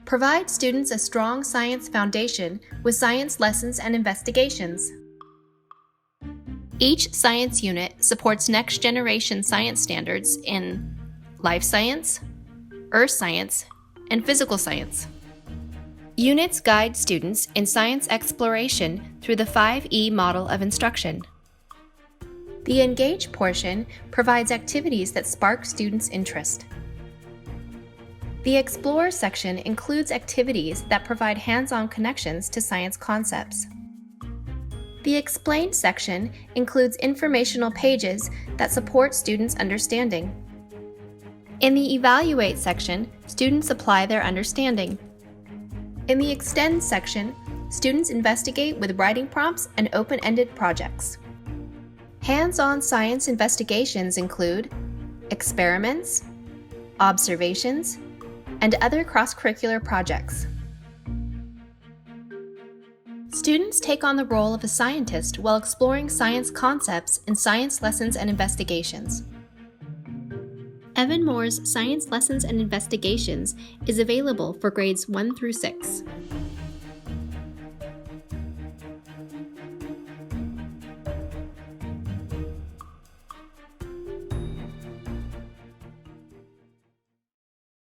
Provide students a strong science foundation with science lessons and investigations. Each science unit supports next-generation science standards in life science, earth science, and physical science. Units guide students in science exploration through the 5E model of instruction. The Engage portion provides activities that spark students' interest. The Explore section includes activities that provide hands-on connections to science concepts. The Explain section includes informational pages that support students' understanding. In the Evaluate section, students apply their understanding. In the Extend section, students investigate with writing prompts and open-ended projects. Hands-on science investigations include experiments, observations, and other cross-curricular projects. Students take on the role of a scientist while exploring science concepts in science lessons and investigations. Evan-Moor's Science Lessons and Investigations is available for grades 1 through 6.